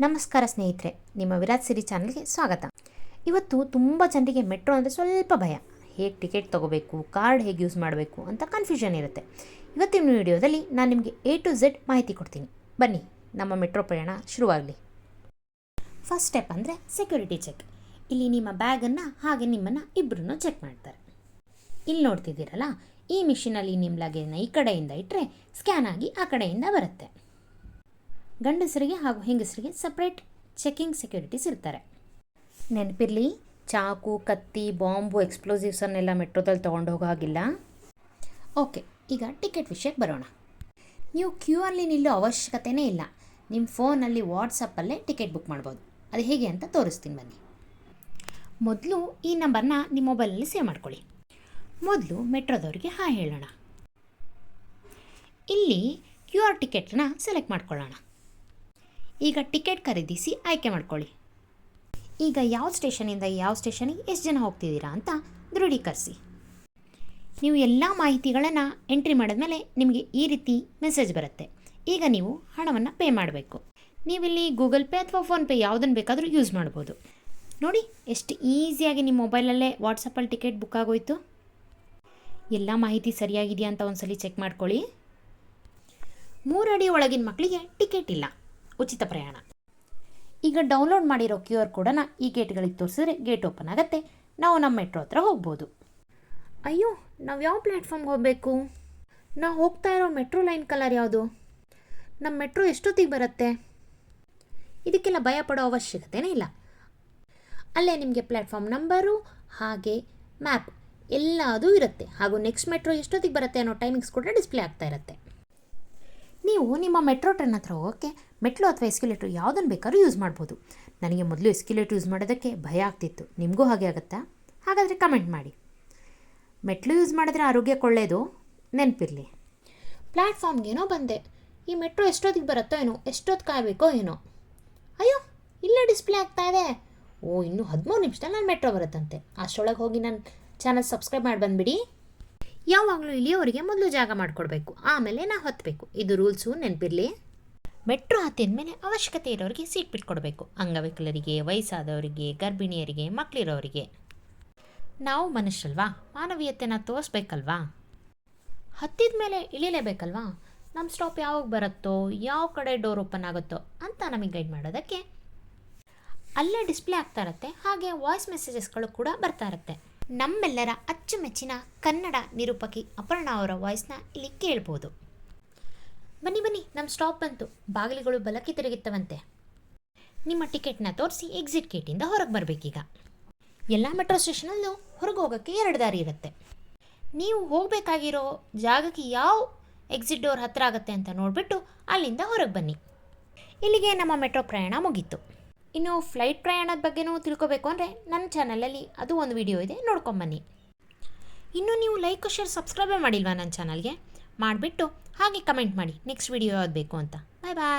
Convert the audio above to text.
ನಮಸ್ಕಾರ ಸ್ನೇಹಿತರೆ, ನಿಮ್ಮ ವಿರಾಟ್ ಸಿರಿ ಚಾನಲ್ಗೆ ಸ್ವಾಗತ. ಇವತ್ತು ತುಂಬ ಜನರಿಗೆ ಮೆಟ್ರೋ ಅಂದರೆ ಸ್ವಲ್ಪ ಭಯ. ಹೇಗೆ ಟಿಕೆಟ್ ತೊಗೋಬೇಕು, ಕಾರ್ಡ್ ಹೇಗೆ ಯೂಸ್ ಮಾಡಬೇಕು ಅಂತ ಕನ್ಫ್ಯೂಷನ್ ಇರುತ್ತೆ. ಇವತ್ತಿನ ವಿಡಿಯೋದಲ್ಲಿ ನಾನು ನಿಮಗೆ A to Z ಮಾಹಿತಿ ಕೊಡ್ತೀನಿ. ಬನ್ನಿ ನಮ್ಮ ಮೆಟ್ರೋ ಪ್ರಯಾಣ ಶುರುವಾಗಲಿ. ಫಸ್ಟ್ ಸ್ಟೆಪ್ ಅಂದರೆ ಸೆಕ್ಯೂರಿಟಿ ಚೆಕ್. ಇಲ್ಲಿ ನಿಮ್ಮ ಬ್ಯಾಗನ್ನು ಹಾಗೆ ನಿಮ್ಮನ್ನು ಇಬ್ಬರನ್ನು ಚೆಕ್ ಮಾಡ್ತಾರೆ. ಇಲ್ಲಿ ನೋಡ್ತಿದ್ದೀರಲ್ಲ, ಈ ಮಿಷಿನಲ್ಲಿ ನಿಮ್ಮ ಲಗೇಜ್ನ ಈ ಕಡೆಯಿಂದ ಇಟ್ಟರೆ ಸ್ಕ್ಯಾನ್ ಆಗಿ ಆ ಕಡೆಯಿಂದ ಬರುತ್ತೆ. ಗಂಡಸರಿಗೆ ಹಾಗೂ ಹೆಂಗಸರಿಗೆ ಸಪ್ರೇಟ್ ಚೆಕಿಂಗ್ ಸೆಕ್ಯೂರಿಟೀಸ್ ಇರ್ತಾರೆ. ನೆನಪಿರಲಿ, ಚಾಕು, ಕತ್ತಿ, ಬಾಂಬು, ಎಕ್ಸ್ಪ್ಲೋಸಿವ್ಸನ್ನೆಲ್ಲ ಮೆಟ್ರೋದಲ್ಲಿ ತೊಗೊಂಡು ಹೋಗೋ ಹಾಗಿಲ್ಲ. ಓಕೆ, ಈಗ ಟಿಕೆಟ್ ವಿಷಯಕ್ಕೆ ಬರೋಣ. ನೀವು ಕ್ಯೂ ಅಲ್ಲಿ ನಿಲ್ಲೋ ಅವಶ್ಯಕತೆಯೇ ಇಲ್ಲ. ನಿಮ್ಮ ಫೋನಲ್ಲಿ ವಾಟ್ಸಪ್ಪಲ್ಲೇ ಟಿಕೆಟ್ ಬುಕ್ ಮಾಡ್ಬೋದು. ಅದು ಹೇಗೆ ಅಂತ ತೋರಿಸ್ತೀನಿ ಬನ್ನಿ. ಮೊದಲು ಈ ನಂಬರ್ನ ನಿಮ್ಮ ಮೊಬೈಲಲ್ಲಿ ಸೇವ್ ಮಾಡ್ಕೊಳ್ಳಿ. ಮೊದಲು ಮೆಟ್ರೋದವರಿಗೆ ಹಾಯ್ ಹೇಳೋಣ. ಇಲ್ಲಿ QR ಟಿಕೆಟ್ನ ಸೆಲೆಕ್ಟ್ ಮಾಡ್ಕೊಳ್ಳೋಣ. ಈಗ ಟಿಕೆಟ್ ಖರೀದಿಸಿ ಆಯ್ಕೆ ಮಾಡ್ಕೊಳ್ಳಿ. ಈಗ ಯಾವ ಸ್ಟೇಷನಿಂದ ಯಾವ ಸ್ಟೇಷನಿಗೆ ಎಷ್ಟು ಜನ ಹೋಗ್ತಿದ್ದೀರಾ ಅಂತ ದೃಢೀಕರಿಸಿ. ನೀವು ಎಲ್ಲ ಮಾಹಿತಿಗಳನ್ನು ಎಂಟ್ರಿ ಮಾಡಿದ್ಮೇಲೆ ನಿಮಗೆ ಈ ರೀತಿ ಮೆಸೇಜ್ ಬರುತ್ತೆ. ಈಗ ನೀವು ಹಣವನ್ನು ಪೇ ಮಾಡಬೇಕು. ನೀವಿಲ್ಲಿ ಗೂಗಲ್ ಪೇ ಅಥವಾ ಫೋನ್ಪೇ ಯಾವುದನ್ನು ಬೇಕಾದರೂ ಯೂಸ್ ಮಾಡ್ಬೋದು. ನೋಡಿ, ಎಷ್ಟು ಈಸಿಯಾಗಿ ನಿಮ್ಮ ಮೊಬೈಲಲ್ಲೇ ವಾಟ್ಸಪ್ಪಲ್ಲಿ ಟಿಕೆಟ್ ಬುಕ್ ಆಗೋಯ್ತು. ಎಲ್ಲ ಮಾಹಿತಿ ಸರಿಯಾಗಿದೆಯಾ ಅಂತ ಒಂದ್ಸಲಿ ಚೆಕ್ ಮಾಡ್ಕೊಳ್ಳಿ. 3 ಅಡಿ ಒಳಗಿನ ಮಕ್ಕಳಿಗೆ ಟಿಕೆಟ್ ಇಲ್ಲ, ಉಚಿತ ಪ್ರಯಾಣ. ಈಗ ಡೌನ್ಲೋಡ್ ಮಾಡಿರೋ QR ಕೋಡನ್ನು ಈ ಗೇಟ್ಗಳಿಗೆ ತೋರಿಸಿದ್ರೆ ಗೇಟ್ ಓಪನ್ ಆಗುತ್ತೆ. ನಾವು ನಮ್ಮ ಮೆಟ್ರೋ ಹತ್ರ ಹೋಗ್ಬೋದು. ಅಯ್ಯೋ, ನಾವು ಯಾವ ಪ್ಲ್ಯಾಟ್ಫಾರ್ಮ್ಗೆ ಹೋಗಬೇಕು? ನಾವು ಹೋಗ್ತಾ ಇರೋ ಮೆಟ್ರೋ ಲೈನ್ ಕಲರ್ ಯಾವುದು? ನಮ್ಮ ಮೆಟ್ರೋ ಎಷ್ಟೊತ್ತಿಗೆ ಬರುತ್ತೆ? ಇದಕ್ಕೆಲ್ಲ ಭಯ ಪಡೋ ಅವಶ್ಯಕತೆನೇ ಇಲ್ಲ. ಅಲ್ಲೇ ನಿಮಗೆ ಪ್ಲ್ಯಾಟ್ಫಾರ್ಮ್ ನಂಬರು ಹಾಗೆ ಮ್ಯಾಪ್ ಎಲ್ಲದೂ ಇರುತ್ತೆ. ಹಾಗೂ ನೆಕ್ಸ್ಟ್ ಮೆಟ್ರೋ ಎಷ್ಟೊತ್ತಿಗೆ ಬರುತ್ತೆ ಅನ್ನೋ ಟೈಮಿಂಗ್ಸ್ ಕೂಡ ಡಿಸ್ಪ್ಲೇ ಆಗ್ತಾ ಇರುತ್ತೆ. ನೀವು ನಿಮ್ಮ ಮೆಟ್ರೋ ಟ್ರೈನ್ ಹತ್ರ ಹೋಗೋಕ್ಕೆ ಮೆಟ್ಲು ಅಥವಾ ಎಸ್ಕಿಲೇಟ್ರ್ ಯಾವುದನ್ನು ಬೇಕಾದ್ರೂ ಯೂಸ್ ಮಾಡ್ಬೋದು. ನನಗೆ ಮೊದಲು ಎಸ್ಕಿಲೇಟ್ರ್ ಯೂಸ್ ಮಾಡೋದಕ್ಕೆ ಭಯ ಆಗ್ತಿತ್ತು. ನಿಮಗೂ ಹಾಗೆ ಆಗುತ್ತಾ? ಹಾಗಾದರೆ ಕಮೆಂಟ್ ಮಾಡಿ. ಮೆಟ್ಲು ಯೂಸ್ ಮಾಡಿದ್ರೆ ಆರೋಗ್ಯಕ್ಕೆ ಒಳ್ಳೆಯದು, ನೆನಪಿರಲಿ. ಪ್ಲ್ಯಾಟ್ಫಾರ್ಮ್ಗೇನೋ ಬಂದೆ. ಈ ಮೆಟ್ರೋ ಎಷ್ಟೊತ್ತಿಗೆ ಬರುತ್ತೋ ಏನೋ, ಎಷ್ಟೊತ್ತು ಕಾಯಬೇಕೋ ಏನೋ. ಅಯ್ಯೋ, ಇಲ್ಲೇ ಡಿಸ್ಪ್ಲೇ ಆಗ್ತಾ ಇದೆ. ಇನ್ನೂ 13 ನಿಮಿಷದಲ್ಲಿ ನನ್ನ ಮೆಟ್ರೋ ಬರುತ್ತಂತೆ. ಅಷ್ಟರೊಳಗೆ ಹೋಗಿ ನನ್ನ ಚಾನಲ್ ಸಬ್ಸ್ಕ್ರೈಬ್ ಮಾಡಿ ಬಂದುಬಿಡಿ. ಯಾವಾಗಲೂ ಇಲ್ಲಿಯವರೆಗೆ ಮೊದಲು ಜಾಗ ಮಾಡಿಕೊಡ್ಬೇಕು, ಆಮೇಲೆ ನಾವು ಹತ್ತಬೇಕು. ಇದು ರೂಲ್ಸು, ನೆನಪಿರಲಿ. ಮೆಟ್ರೋ ಹತ್ತಿದ ಮೇಲೆ ಅವಶ್ಯಕತೆ ಇರೋರಿಗೆ ಸೀಟ್ ಬಿಟ್ಕೊಡ್ಬೇಕು. ಅಂಗವಿಕಲರಿಗೆ, ವಯಸ್ಸಾದವರಿಗೆ, ಗರ್ಭಿಣಿಯರಿಗೆ, ಮಕ್ಕಳಿರೋರಿಗೆ. ನಾವು ಮನುಷ್ಯರಲ್ವಾ, ಮಾನವೀಯತೆನ ತೋರಿಸ್ಬೇಕಲ್ವಾ? ಹತ್ತಿದ ಮೇಲೆ ಇಳಿಲೇಬೇಕಲ್ವಾ? ನಮ್ಮ ಸ್ಟಾಪ್ ಯಾವಾಗ ಬರುತ್ತೋ, ಯಾವ ಕಡೆ ಡೋರ್ ಓಪನ್ ಆಗುತ್ತೋ ಅಂತ ನಮಗೆ ಗೈಡ್ ಮಾಡೋದಕ್ಕೆ ಅಲ್ಲೇ ಡಿಸ್ಪ್ಲೇ ಆಗ್ತಾ ಇರುತ್ತೆ. ಹಾಗೆ ವಾಯ್ಸ್ ಮೆಸೇಜಸ್ಗಳು ಕೂಡ ಬರ್ತಾ ಇರುತ್ತೆ. ನಮ್ಮೆಲ್ಲರ ಅಚ್ಚುಮೆಚ್ಚಿನ ಕನ್ನಡ ನಿರೂಪಕಿ ಅಪರ್ಣಾ ಅವರ ವಾಯ್ಸ್ನ ಇಲ್ಲಿ ಕೇಳ್ಬೋದು. ಬನ್ನಿ ಬನ್ನಿ, ನಮ್ಮ ಸ್ಟಾಪ್ ಬಂತು. ಬಾಗಿಲುಗಳು ಬಲಕ್ಕೆ ತಿರುಗುತ್ತವಂತೆ. ನಿಮ್ಮ ಟಿಕೆಟ್ನ ತೋರಿಸಿ ಎಕ್ಸಿಟ್ ಗೇಟಿಂದ ಹೊರಗೆ ಬರಬೇಕೀಗ. ಎಲ್ಲ ಮೆಟ್ರೋ ಸ್ಟೇಷನಲ್ಲೂ ಹೊರಗೆ ಹೋಗೋಕ್ಕೆ 2 ದಾರಿ ಇರುತ್ತೆ. ನೀವು ಹೋಗಬೇಕಾಗಿರೋ ಜಾಗಕ್ಕೆ ಯಾವ ಎಕ್ಸಿಟ್ ಡೋರ್ ಹತ್ತಿರ ಆಗುತ್ತೆ ಅಂತ ನೋಡಿಬಿಟ್ಟು ಅಲ್ಲಿಂದ ಹೊರಗೆ ಬನ್ನಿ. ಇಲ್ಲಿಗೆ ನಮ್ಮ ಮೆಟ್ರೋ ಪ್ರಯಾಣ ಮುಗೀತು. ಇನ್ನು ಫ್ಲೈಟ್ ಪ್ರಯಾಣದ ಬಗ್ಗೆನೂ ತಿಳ್ಕೊಬೇಕು ಅಂದರೆ ನನ್ನ ಚಾನಲಲ್ಲಿ ಅದು ಒಂದು ವಿಡಿಯೋ ಇದೆ, ನೋಡ್ಕೊಂಬನ್ನಿ. ಇನ್ನು ನೀವು ಲೈಕ್, ಶೇರ್, ಸಬ್ಸ್ಕ್ರೈಬೇ ಮಾಡಿಲ್ವಾ ನನ್ನ ಚಾನಲ್ಗೆ? ಮಾಡಿಬಿಟ್ಟು ಹಾಗೆ ಕಮೆಂಟ್ ಮಾಡಿ ನೆಕ್ಸ್ಟ್ ವಿಡಿಯೋ ಯಾವ್ದು ಬೇಕು ಅಂತ. ಬಾಯ್ ಬಾಯ್.